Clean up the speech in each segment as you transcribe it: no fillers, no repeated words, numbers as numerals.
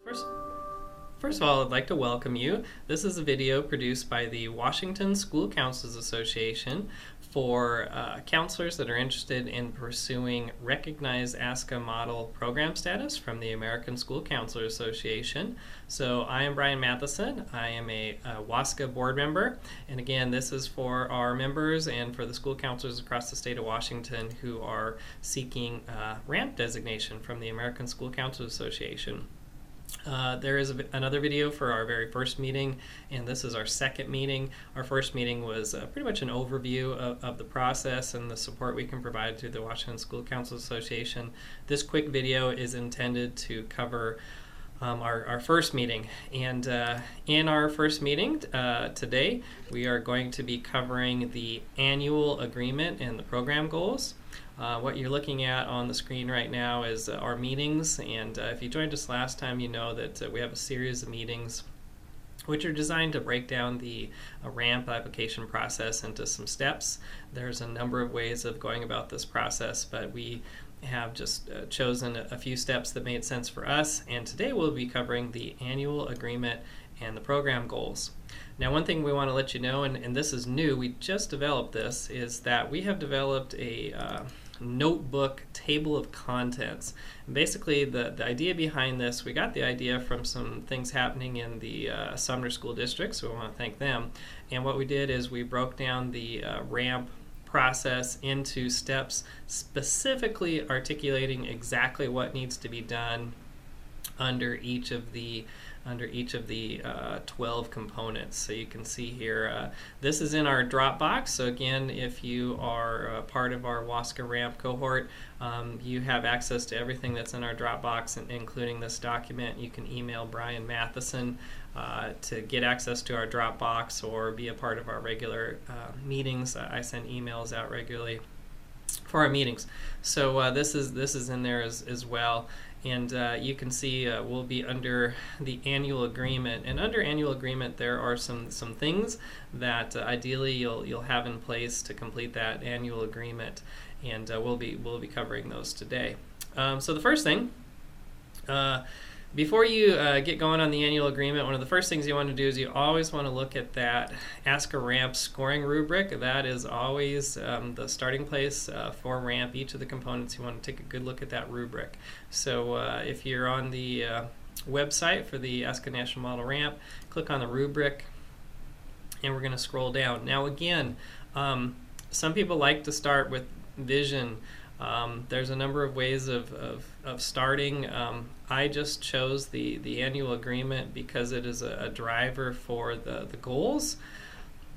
First, first of all, I'd like to welcome you. This is a video produced by the Washington School Counselors Association for counselors that are interested in pursuing recognized ASCA model program status from the American School Counselors Association. So I am Brian Matheson. I am a WSCA board member, and again, this is for our members and for the school counselors across the state of Washington who are seeking RAMP designation from the American School Counselors Association. There is another video for our very first meeting, and this is our second meeting. Our first meeting was pretty much an overview of the process and the support we can provide through the Washington School Counselors Association. This quick video is intended to cover our first meeting, and in our first meeting today we are going to be covering the annual agreement and the program goals. What you're looking at on the screen right now is our meetings, and if you joined us last time, you know that we have a series of meetings which are designed to break down the RAMP application process into some steps. There's a number of ways of going about this process, but we have just chosen a few steps that made sense for us, and today we'll be covering the annual agreement and the program goals. Now, one thing we want to let you know, and this is new, we just developed this, is that we have developed a notebook table of contents. And basically, the idea behind this, we got the idea from some things happening in the Sumner School District, so we want to thank them. And what we did is we broke down the RAMP process into steps, specifically articulating exactly what needs to be done under each of the 12 components. So you can see here, this is in our Dropbox. So again, if you are part of our WSCA RAMP cohort, you have access to everything that's in our Dropbox, including this document. You can email Brian Matheson to get access to our Dropbox or be a part of our regular meetings. I send emails out regularly for our meetings. So this is in there as well. And you can see we'll be under the annual agreement, and under annual agreement there are some things that ideally you'll have in place to complete that annual agreement, and we'll be covering those today. So the first thing, before you get going on the annual agreement, one of the first things you want to do is you always want to look at that ASCA RAMP scoring rubric. That is always the starting place for RAMP. Each of the components, you want to take a good look at that rubric. So if you're on the website for the ASCA National Model RAMP, click on the rubric, and we're going to scroll down. Now again, some people like to start with vision. There's a number of ways of starting. I just chose the annual agreement because it is a driver for the goals,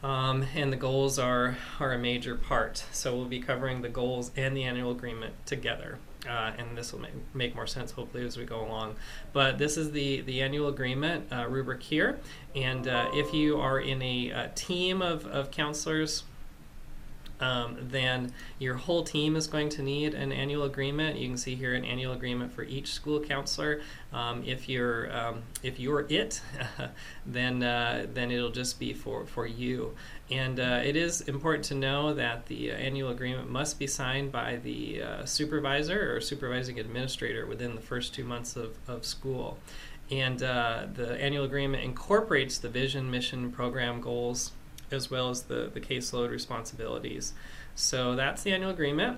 and the goals are a major part. So we'll be covering the goals and the annual agreement together, and this will make more sense hopefully as we go along. But this is the annual agreement rubric here, and if you are in a team of counselors, then your whole team is going to need an annual agreement. You can see here an annual agreement for each school counselor. If you're it, then it'll just be for you. And it is important to know that the annual agreement must be signed by the supervisor or supervising administrator within the first 2 months of school. And the annual agreement incorporates the vision, mission, program goals, as well as the caseload responsibilities. So that's the annual agreement.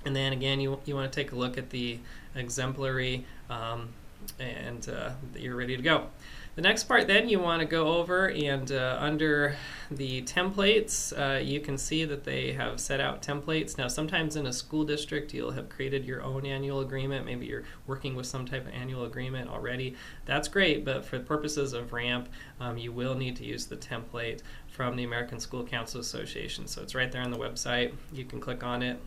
And then again, you want to take a look at the exemplary, and you're ready to go. The next part then you want to go over, and under the templates, you can see that they have set out templates. Now sometimes in a school district you'll have created your own annual agreement. Maybe you're working with some type of annual agreement already. That's great, but for the purposes of RAMP, you will need to use the template from the American School Counselors Association. So it's right there on the website. You can click on it,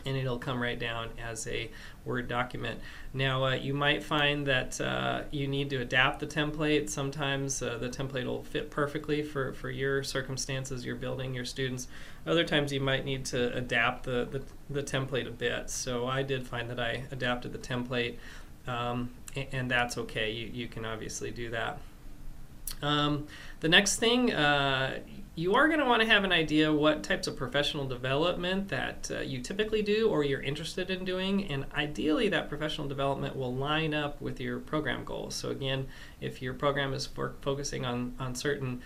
and it'll come right down as a Word document. Now you might find that you need to adapt the template. Sometimes the template will fit perfectly for your circumstances, you're building your students. Other times you might need to adapt the template a bit. So I did find that I adapted the template, and that's okay. You can obviously do that. The next thing, you are going to want to have an idea what types of professional development that you typically do or you're interested in doing, and ideally that professional development will line up with your program goals. So again, if your program is focusing on certain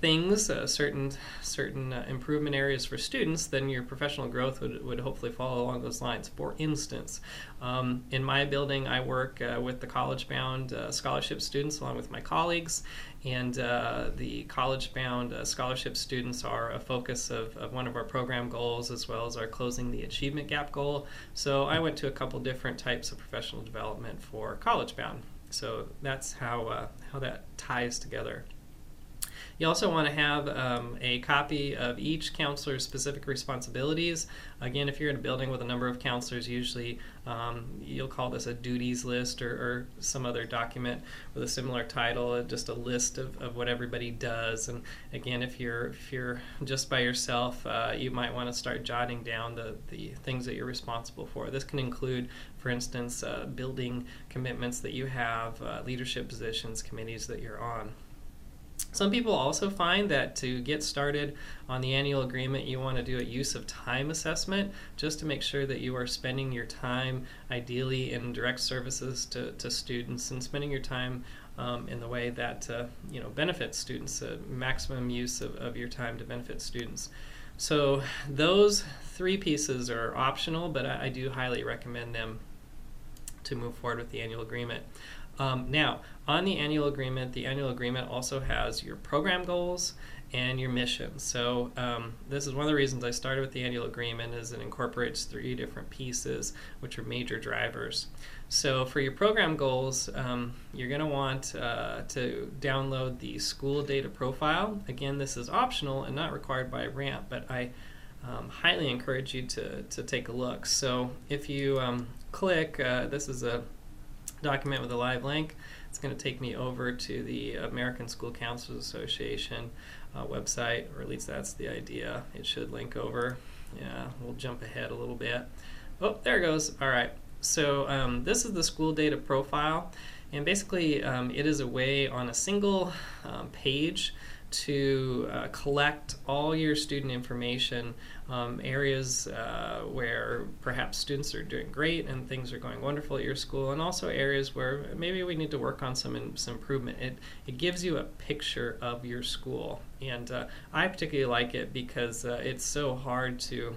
things, certain improvement areas for students, then your professional growth would hopefully follow along those lines. For instance, in my building, I work with the college-bound scholarship students along with my colleagues, and the college-bound scholarship students are a focus of one of our program goals, as well as our Closing the Achievement Gap goal. So I went to a couple different types of professional development for college-bound. So that's how that ties together. You also want to have a copy of each counselor's specific responsibilities. Again, if you're in a building with a number of counselors, usually you'll call this a duties list or some other document with a similar title, just a list of what everybody does. And again, if you're just by yourself, you might want to start jotting down the things that you're responsible for. This can include, for instance, building commitments that you have, leadership positions, committees that you're on. Some people also find that to get started on the annual agreement, you want to do a use of time assessment just to make sure that you are spending your time ideally in direct services to students and spending your time in the way that benefits students, maximum use of your time to benefit students. So those three pieces are optional, but I do highly recommend them to move forward with the annual agreement. Now, on the annual agreement also has your program goals and your mission. So this is one of the reasons I started with the annual agreement, is it incorporates 3 different pieces, which are major drivers. So for your program goals, you're going to want to download the school data profile. Again, this is optional and not required by RAMP, but I highly encourage you to take a look. So if you click, this is a document with a live link. It's going to take me over to the American School Counselors Association website, or at least that's the idea. It should link over. Yeah, we'll jump ahead a little bit. Oh, there it goes. All right. So this is the school data profile, and basically it is a way on a single page to collect all your student information, areas where perhaps students are doing great and things are going wonderful at your school, and also areas where maybe we need to work on some improvement. It gives you a picture of your school, and I particularly like it because it's so hard to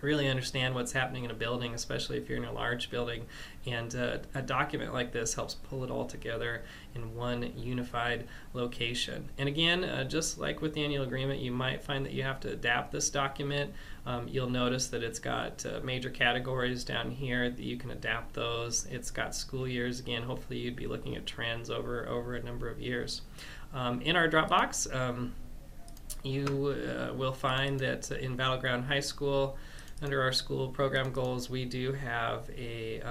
really understand what's happening in a building, especially if you're in a large building, and a document like this helps pull it all together in one unified location. And again, just like with the annual agreement, you might find that you have to adapt this document. You'll notice that it's got major categories down here that you can adapt those. It's got school years. Again, hopefully you'd be looking at trends over a number of years. In our Dropbox, you will find that in Battleground High School, under our school program goals, we do have a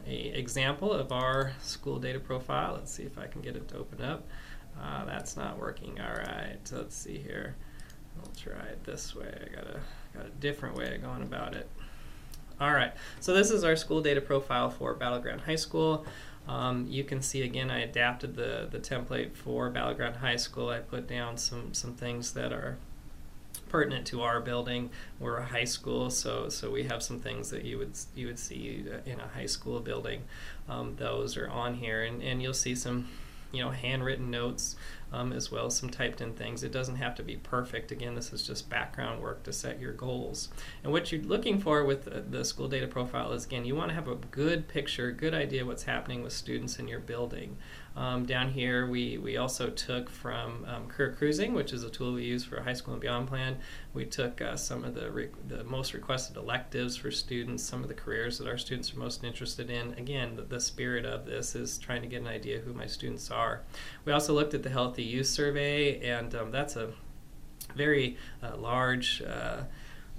example of our school data profile. Let's see if I can get it to open up. That's not working. All right, so let's see here. I'll try it this way. I got a different way of going about it. All right, so this is our school data profile for Battleground High School. You can see again I adapted the template for Battleground High School. I put down some things that are pertinent to our building. We're a high school, so we have some things that you would see in a high school building. Those are on here, and you'll see some handwritten notes as well as some typed in things. It doesn't have to be perfect. Again, this is just background work to set your goals. And what you're looking for with the school data profile is, again, you want to have a good picture, good idea what's happening with students in your building. Down here, we also took from Career Cruising, which is a tool we use for a high school and beyond plan. We took some of the most requested electives for students, some of the careers that our students are most interested in. Again, the spirit of this is trying to get an idea who my students are. We also looked at the Healthy Youth Survey, and that's a very large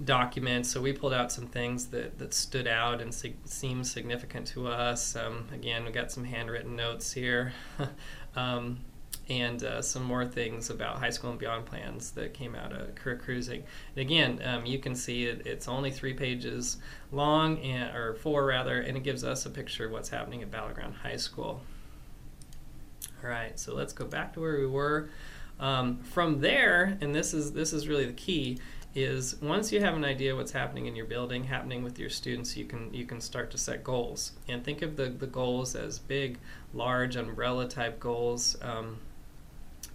document, so we pulled out some things that stood out and seemed significant to us. Again, we got some handwritten notes here and some more things about high school and beyond plans that came out of Career Cruising. And again, you can see it's only 3 pages long, or 4 rather, and it gives us a picture of what's happening at Battleground High School. All right, so let's go back to where we were. From there, and this is really the key, is once you have an idea what's happening in your building, happening with your students, you can start to set goals. And think of the goals as big, large, umbrella type goals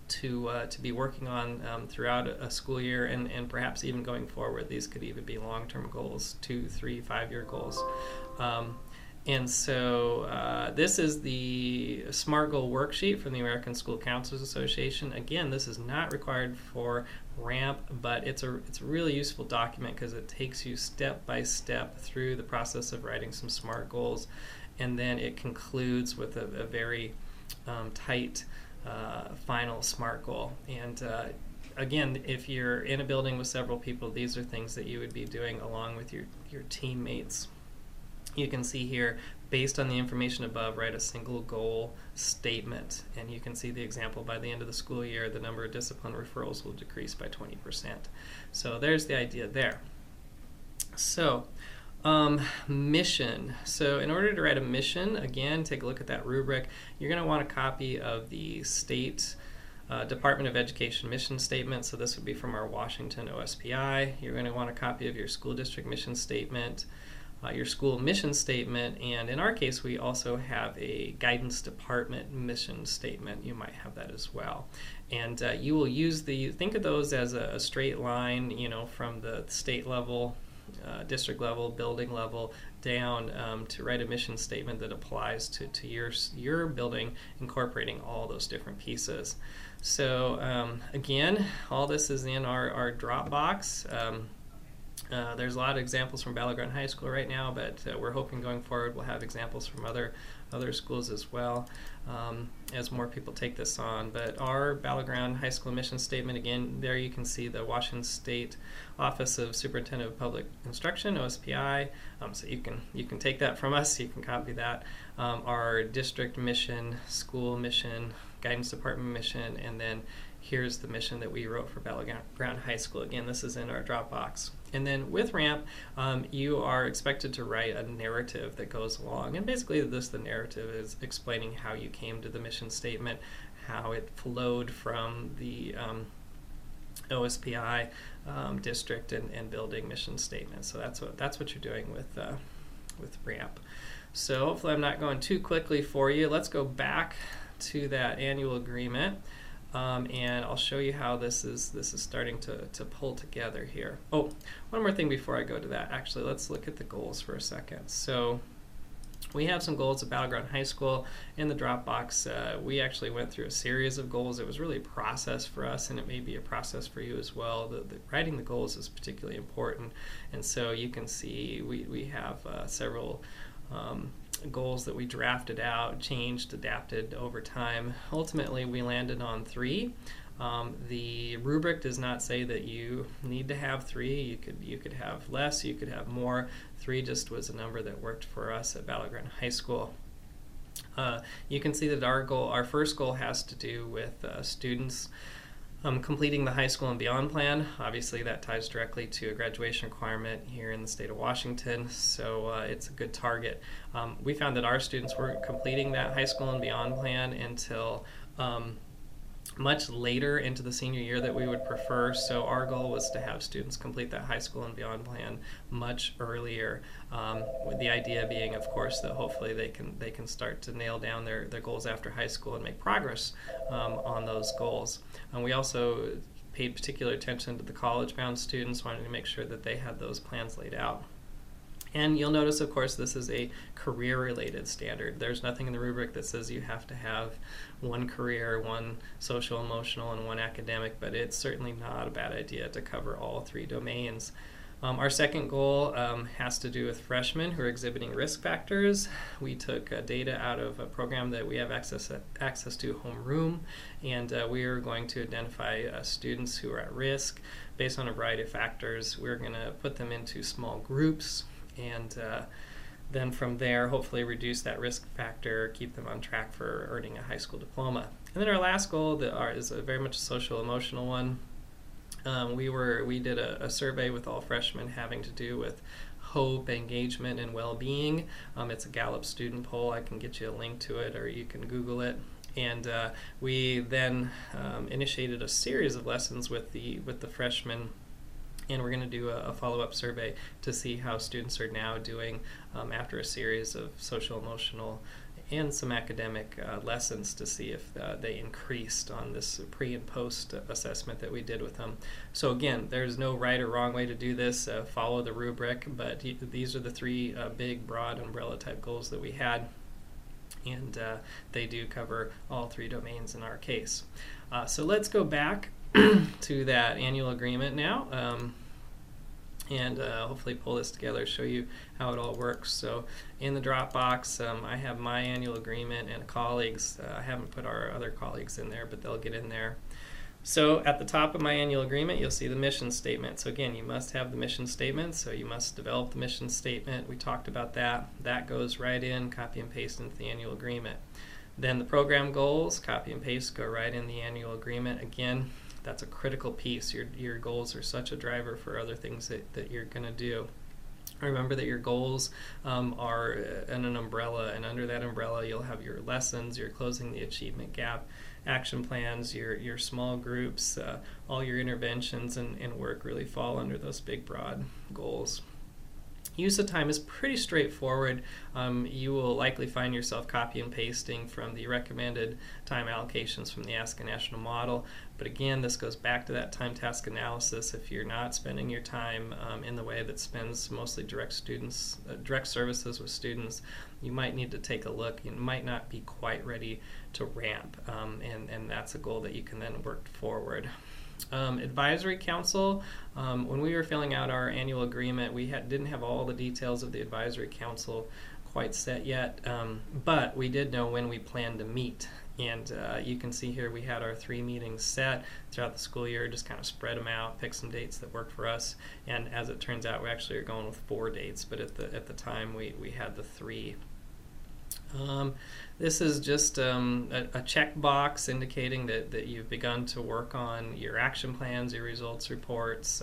to be working on throughout a school year, and perhaps even going forward. These could even be long-term goals, 2, 3, 5-year goals. And so this is the SMART Goal worksheet from the American School Counselors Association. Again, this is not required for RAMP, but it's a really useful document because it takes you step by step through the process of writing some SMART goals, and then it concludes with a very tight final SMART goal. And again, if you're in a building with several people, these are things that you would be doing along with your teammates. You can see here, based on the information above, write a single goal statement. And you can see the example: by the end of the school year, the number of discipline referrals will decrease by 20%. So there's the idea there. So mission. So in order to write a mission, again, take a look at that rubric. You're going to want a copy of the state Department of Education mission statement. So this would be from our Washington OSPI. You're going to want a copy of your school district mission statement, your school mission statement, and in our case we also have a guidance department mission statement. You might have that as well. And you will use think of those as a straight line, from the state level, district level, building level down, to write a mission statement that applies to your building, incorporating all those different pieces. So again, all this is in our Dropbox. There's a lot of examples from Battleground High School right now, but we're hoping going forward we'll have examples from other schools as well, as more people take this on. But our Battleground High School mission statement, again, there you can see the Washington State Office of Superintendent of Public Instruction, OSPI. So you can take that from us. You can copy that. Our district mission, school mission, guidance department mission, and then here's the mission that we wrote for Battleground High School. Again, this is in our Dropbox. And then with RAMP, you are expected to write a narrative that goes along. And basically the narrative is explaining how you came to the mission statement, how it flowed from the OSPI district and building mission statement. So that's what you're doing with RAMP. So hopefully I'm not going too quickly for you. Let's go back to that annual agreement. And I'll show you how this is starting to pull together here. Oh, one more thing before I go to that. Actually, let's look at the goals for a second. So we have some goals at Battleground High School in the Dropbox. We actually went through a series of goals. It was really a process for us, and it may be a process for you as well. The writing the goals is particularly important, and so you can see we have several goals that we drafted out, changed, adapted over time. Ultimately, we landed on 3. The rubric does not say that you need to have 3. You could have less, you could have more. 3 just was a number that worked for us at Battleground High School. You can see that our first goal has to do with students completing the high school and beyond plan. Obviously that ties directly to a graduation requirement here in the state of Washington, so it's a good target. We found that our students weren't completing that high school and beyond plan until much later into the senior year that we would prefer, so our goal was to have students complete that high school and beyond plan much earlier, with the idea being, of course, that hopefully they can start to nail down their goals after high school and make progress on those goals. We also paid particular attention to the college-bound students, wanting to make sure that they had those plans laid out. And you'll notice, of course, this is a career-related standard. There's nothing in the rubric that says you have to have one career, one social, emotional, and one academic, but it's certainly not a bad idea to cover all 3 domains. Our second goal has to do with freshmen who are exhibiting risk factors. We took data out of a program that we have access to, Homeroom, and we are going to identify students who are at risk based on a variety of factors. We're going to put them into small groups, and then from there hopefully reduce that risk factor, keep them on track for earning a high school diploma. And then our last goal is very much a social emotional one. We did a survey with all freshmen having to do with hope, engagement, and well-being. It's a Gallup student poll. I can get you a link to it, or you can Google it. And we then initiated a series of lessons with the freshmen, and we're going to do a follow-up survey to see how students are now doing after a series of social, emotional, and some academic lessons to see if they increased on this pre and post assessment that we did with them. So again, there's no right or wrong way to do this. Follow the rubric, but these are the three big, broad umbrella type goals that we had, and they do cover all three domains in our case. So let's go back to that annual agreement now. And hopefully pull this together, show you how it all works. So in the Dropbox, I have my annual agreement and colleagues. I haven't put our other colleagues in there, but they'll get in there. So at the top of my annual agreement, you'll see the mission statement. So again, you must have the mission statement, so you must develop the mission statement. We talked about that. That goes right in, copy and paste into the annual agreement. Then the program goals, copy and paste, go right in the annual agreement. Again, that's a critical piece. Your goals are such a driver for other things that you're going to do. Remember that your goals are in an umbrella, and under that umbrella you'll have your lessons, your closing the achievement gap, action plans, your small groups, all your interventions and work really fall under those big broad goals. Use of time is pretty straightforward. You will likely find yourself copy and pasting from the recommended time allocations from the ASCA National Model. But again, this goes back to that time task analysis. If you're not spending your time in the way that spends mostly direct services with students, you might need to take a look. You might not be quite ready to ramp, and that's a goal that you can then work forward. Advisory council, when we were filling out our annual agreement, we didn't have all the details of the advisory council quite set yet, but we did know when we planned to meet. And you can see here we had our 3 meetings set throughout the school year, just kind of spread them out, pick some dates that work for us. And as it turns out, we actually are going with 4 dates, but at the time we had the 3. This is just a checkbox indicating that you've begun to work on your action plans, your results reports.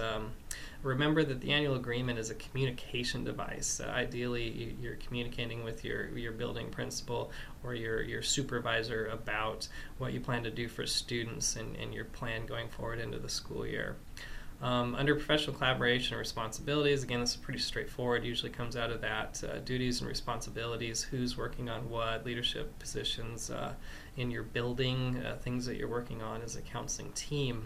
Remember that the annual agreement is a communication device. Ideally, you're communicating with your building principal or your supervisor about what you plan to do for students and your plan going forward into the school year. Under professional collaboration and responsibilities, again, this is pretty straightforward. Usually comes out of that duties and responsibilities, who's working on what, leadership positions in your building, things that you're working on as a counseling team.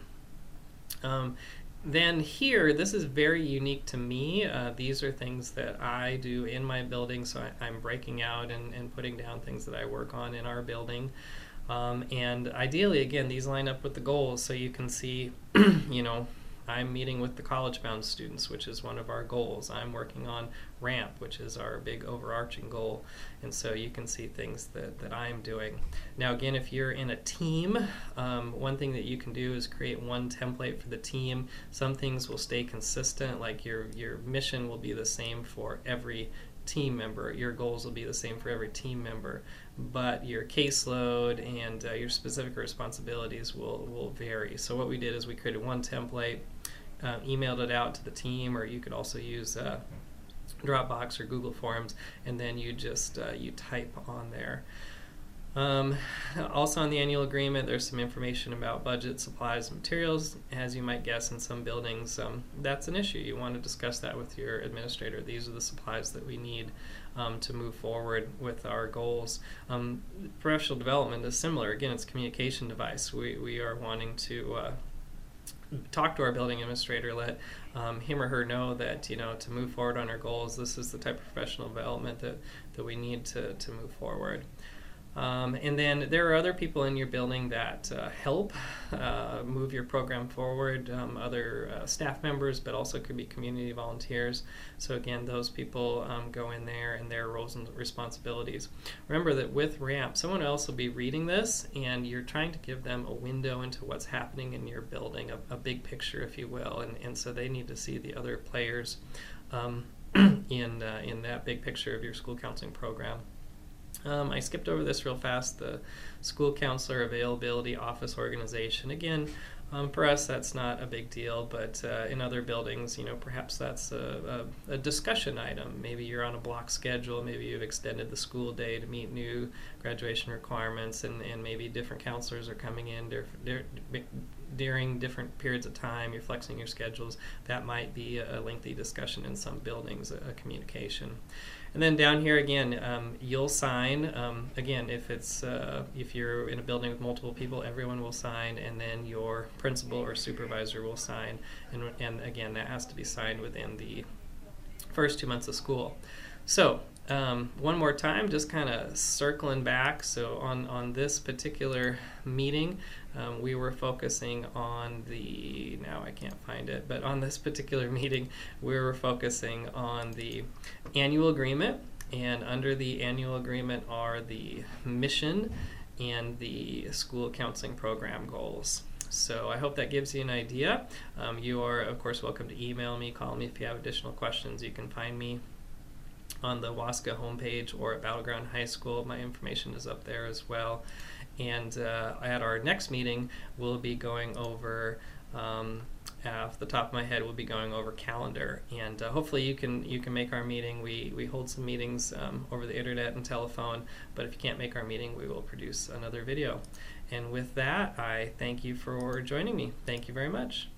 Then here, this is very unique to me. These are things that I do in my building, so I'm breaking out and putting down things that I work on in our building. And ideally, again, these line up with the goals, so you can see, you know, I'm meeting with the college-bound students, which is one of our goals. I'm working on RAMP, which is our big overarching goal. And so you can see things that I'm doing. Now again, if you're in a team, one thing that you can do is create one template for the team. Some things will stay consistent, like your mission will be the same for every team member. Your goals will be the same for every team member, but your caseload and your specific responsibilities will vary. So what we did is we created one template, emailed it out to the team, or you could also use Dropbox or Google Forms, and then you just you type on there. Also on the annual agreement, there's some information about budget, supplies, and materials. As you might guess, in some buildings, that's an issue. You want to discuss that with your administrator. These are the supplies that we need to move forward with our goals. Professional development is similar. Again, it's a communication device. We are wanting to talk to our building administrator, let him or her know that, you know, to move forward on our goals, this is the type of professional development that we need to move forward. And then there are other people in your building that help move your program forward, other staff members, but also could be community volunteers. So again, those people go in there and their roles and responsibilities. Remember that with RAMP, someone else will be reading this, and you're trying to give them a window into what's happening in your building, a big picture, if you will, and so they need to see the other players in that big picture of your school counseling program. I skipped over this real fast, the school counselor availability office organization. Again, For us, that's not a big deal, but in other buildings, perhaps that's a discussion item. Maybe you're on a block schedule, maybe you've extended the school day to meet new graduation requirements, and maybe different counselors are coming in during different periods of time. You're flexing your schedules. That might be a lengthy discussion in some buildings, a communication. And then down here again, you'll sign. Again, if you're in a building with multiple people, everyone will sign, and then your principal or supervisor will sign. And again, that has to be signed within the first 2 months of school. So one more time, just kind of circling back. So on this particular meeting, we were focusing on now I can't find it, but on this particular meeting, we were focusing on the annual agreement, and under the annual agreement are the mission and the school counseling program goals. So I hope that gives you an idea. You are, of course, welcome to email me, call me if you have additional questions. You can find me on the WSCA homepage or at Battleground High School. My information is up there as well. And at our next meeting, we'll be going over, off the top of my head, we'll be going over calendar. And hopefully you can make our meeting. We hold some meetings over the internet and telephone, but if you can't make our meeting, we will produce another video. And with that, I thank you for joining me. Thank you very much.